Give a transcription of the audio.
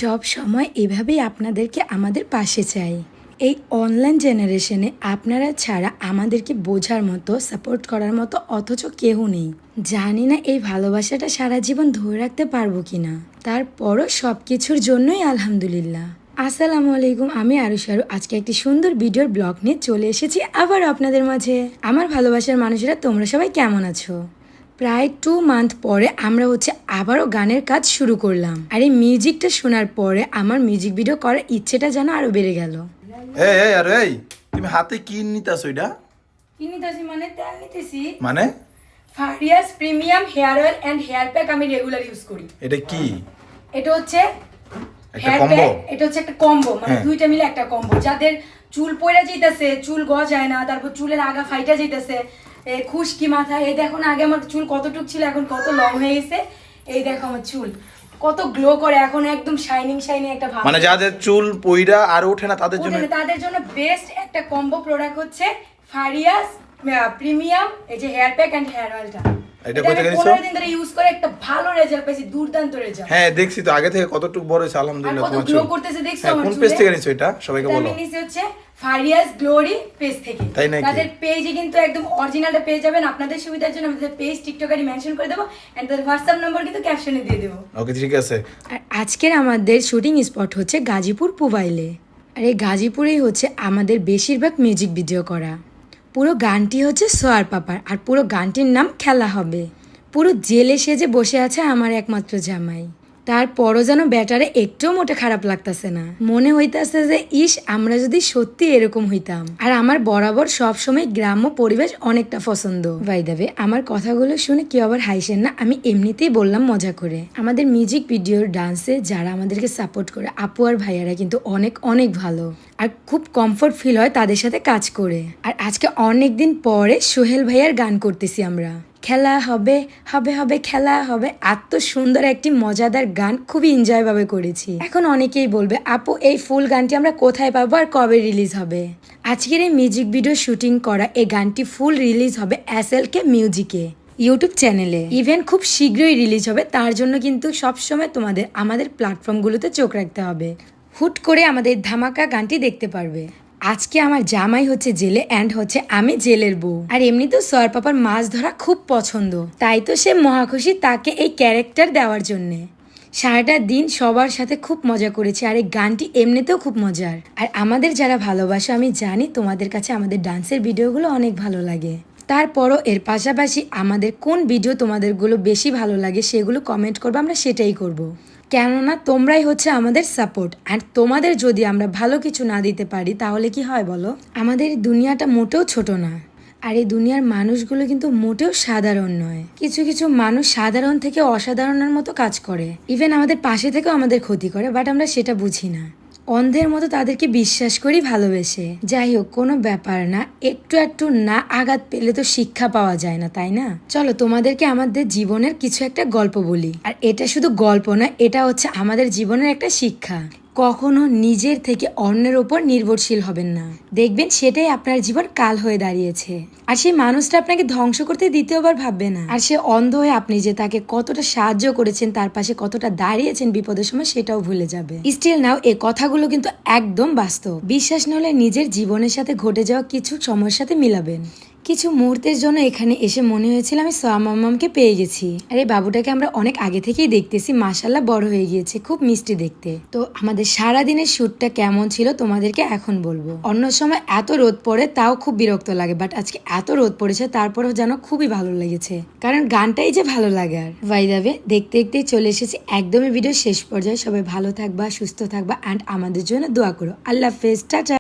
সব সময় এভাবেই আপনাদেরকে আমাদের পাশে চাই। এই অনলাইন জেনারেশনে আপনারা ছাড়া আমাদেরকে বোঝার মতো, সাপোর্ট করার মতো অথচ কেউ নেই। জানি না এই ভালোবাসাটা সারা জীবন ধরে রাখতে পারবো কিনা, তারপরও সব কিছুর জন্যই আলহামদুলিল্লাহ। আসসালামু আলাইকুম, আমি আরুশারু। আজকে একটি সুন্দর ভিডিওর ব্লগ নিয়ে চলে এসেছি আবার আপনাদের মাঝে। আমার ভালোবাসার মানুষেরা, তোমরা সবাই কেমন আছো? প্রায় 2 মান্থ পরে আমরা আবারও গানের কাজ শুরু করলাম। আর এই মিউজিকটা শোনার পরে আমার মিউজিক ভিডিও করার ইচ্ছেটা যেন আরো বেড়ে গেল। এই তুমি হাতে কি নিতাছো? এটা কি নিতেছি মানে? তেল নিতেছি। মানে furious premium hair oil and hair pack আমি রেগুলার ইউজ করি। এটা কি? এটা হচ্ছে একটা কম্বো। এটা হচ্ছে একটা কম্বো, মানে দুইটা মিলে একটা কম্বো। যাদের চুল পড়ে যাইতেছে, চুল গজায় না, তারপর চুলের আগা ফাইটা যাইতেছে, খুশকি মাথা, এই দেখো না, আগে আমার চুল কতটুক ছিল, এখন কত লং হয়ে গেছে। এই দেখো আমার চুল কত গ্লো করে, এখন একদম শাইনিং একটা ভাব। মানে যাদের চুল পইরা আর ওঠে না তাদের জন্য বেস্ট একটা কম্বো প্রোডাক্ট হচ্ছে ফারিয়াস প্রিমিয়াম এই যে হেয়ার প্যাক এন্ড হেয়ার অয়েলটা। এটা কত কিনেছো? 15 দিন ধরে ইউজ করে একটা ভালো রেজাল্ট পেয়েছি, দুর্দান্ত রেজাল্ট। হ্যাঁ দেখছি তো, আগে থেকে কতটুকু বড় হইছে আলহামদুলিল্লাহ। কত গ্লো করতেছে দেখছো আমার চুলে। কোন পেজ থেকে নিছো এটা সবাইকে বলো? আমি নিছি হচ্ছে ফারিয়াস গ্লোরি পেজ থেকে। তাই নাকি? তাদের পেজে কিন্তু একদম অরিজিনালটা পেয়ে যাবেন। আপনাদের সুবিধার জন্য আমাদের পেজ টিকটকারে মেনশন করে দেব এন্ড তাদের হোয়াটসঅ্যাপ নাম্বার কিন্তু ক্যাপশনে দিয়ে দেব। ওকে ঠিক আছে। আর আজকের আমাদের শুটিং স্পট হচ্ছে গাজীপুর পুবাইলে। আর এই গাজীপুরেই হচ্ছে আমাদের বেশিরভাগ মিউজিক ভিডিও করা। পুরো গানটি হচ্ছে সোয়ার পাপার, আর পুরো গানটির নাম খেলা হবে। পুরো জেলে সেজে বসে আছে আমার একমাত্র জামাই। তারপরও যেন ব্যাটারে একটুও মোটে খারাপ লাগতেছে না। মনে হইতাছে যে ইস, আমরা যদি সত্যি এরকম হইতাম। আর আমার বরাবর সবসময় গ্রাম্য পরিবেশ অনেকটা পছন্দ। বাই দ্য ওয়ে, আমার কথাগুলো শুনে কেউ আবার হাইসেন না, আমি এমনিতেই বললাম মজা করে। আমাদের মিউজিক ভিডিওর ডান্সে যারা আমাদেরকে সাপোর্ট করে, আপু আর ভাইয়ারা কিন্তু অনেক অনেক ভালো, আর খুব কমফোর্ট ফিল হয় তাদের সাথে কাজ করে। আর আজকে অনেক দিন পরে সোহেল ভাইয়ার গান করতেছি আমরা। খেলা হবে হবে হবে খেলা হবে, এত সুন্দর একটি মজাদার গান, খুবই এনজয় ভাবে করেছি। এখন অনেকেই বলবে আপু এই ফুল গানটি আমরা কোথায় পাবো আর কবে রিলিজ হবে? আজকের এই মিউজিক ভিডিও শুটিং করা এই গানটি ফুল রিলিজ হবে SLK মিউজিকে ইউটিউব চ্যানেলে। ইভেন খুব শীঘ্রই রিলিজ হবে, তার জন্য কিন্তু সবসময় তোমাদের আমাদের প্ল্যাটফর্মগুলোতে চোখ রাখতে হবে। হুট করে আমাদের ধামাকা গানটি দেখতে পারবে। আজকে আমার জামাই হচ্ছে জেলে এন্ড হচ্ছে আমি জেলের বউ। আর এমনিতেও সোয়ার পাপার মাছ ধরা খুব পছন্দ, তাই তো সে মহাখুশি তাকে এই ক্যারেক্টার দেওয়ার জন্যে। সারাটা দিন সবার সাথে খুব মজা করেছি, আর এই গানটি এমনিতেও খুব মজার। আর আমাদের যারা ভালোবাসা, আমি জানি তোমাদের কাছে আমাদের ডান্সের ভিডিওগুলো অনেক ভালো লাগে। তারপরও এর পাশাপাশি আমাদের কোন ভিডিও তোমাদেরগুলো বেশি ভালো লাগে সেগুলো কমেন্ট করবো, আমরা সেটাই করব। কেননা তোমরাই হচ্ছে আমাদের সাপোর্ট, অ্যান্ড তোমাদের যদি আমরা ভালো কিছু না দিতে পারি তাহলে কি হয় বলো? আমাদের দুনিয়াটা মোটেও ছোট না, আর এই দুনিয়ার মানুষগুলো কিন্তু মোটেও সাধারণ নয়। কিছু কিছু মানুষ সাধারণ থেকে অসাধারণের মতো কাজ করে, ইভেন আমাদের পাশে থেকেও আমাদের ক্ষতি করে, বাট আমরা সেটা বুঝি না। অন্ধের মতো তাদেরকে বিশ্বাস করি ভালোবেসে। যাই হোক, কোনো ব্যাপার না, একটু একটু না আঘাত পেলে তো শিক্ষা পাওয়া যায় না, তাই না? চলো তোমাদেরকে আমাদের জীবনের কিছু একটা গল্প বলি। আর এটা শুধু গল্প না, এটা হচ্ছে আমাদের জীবনের একটা শিক্ষা। কখনো নিজের থেকে অন্যের ওপর নির্ভরশীল হবেন না, দেখবেন সেটাই আপনার জীবন কাল হয়ে দাঁড়িয়েছে। আর সেই মানুষটা আপনাকে ধ্বংস করতে দ্বিতীয়বার ভাববে না। আর সে অন্ধ হয়ে আপনি যে তাকে কতটা সাহায্য করেছেন, তার পাশে কতটা দাঁড়িয়েছেন বিপদের সময়, সেটাও ভুলে যাবে। স্টিল নাও এই কথাগুলো কিন্তু একদম বাস্তব। বিশ্বাস না হলে নিজের জীবনের সাথে ঘটে যাওয়া কিছু সময়ের সাথে মিলাবেন। কিছু মুহূর্তের জন্য এখানে এসে মনে হয়েছিল আমি সোয়া মাম্মামকে পেয়ে গেছি। আর এই বাবুটাকে আমরা অনেক আগে থেকেই দেখতেছি, মাশাল্লাহ বড় হয়ে গিয়েছে, খুব মিষ্টি দেখতে। তো আমাদের সারাদিনের শুটটা কেমন ছিল তোমাদেরকে এখন বলবো। অন্য সময় এত রোদ পড়ে তাও খুব বিরক্ত লাগে, বাট আজকে এত রোদ পড়েছে তারপরেও যেন খুবই ভালো লেগেছে, কারণ গানটাই যে ভালো লাগে। আর বাই দ্য ওয়ে, দেখতে দেখতেই চলে এসেছি একদমই ভিডিও শেষ পর্যায়ে। সবাই ভালো থাকবা, সুস্থ থাকবা, অ্যান্ড আমাদের জন্য দোয়া করো। আল্লাহ হাফেজ, টাটা।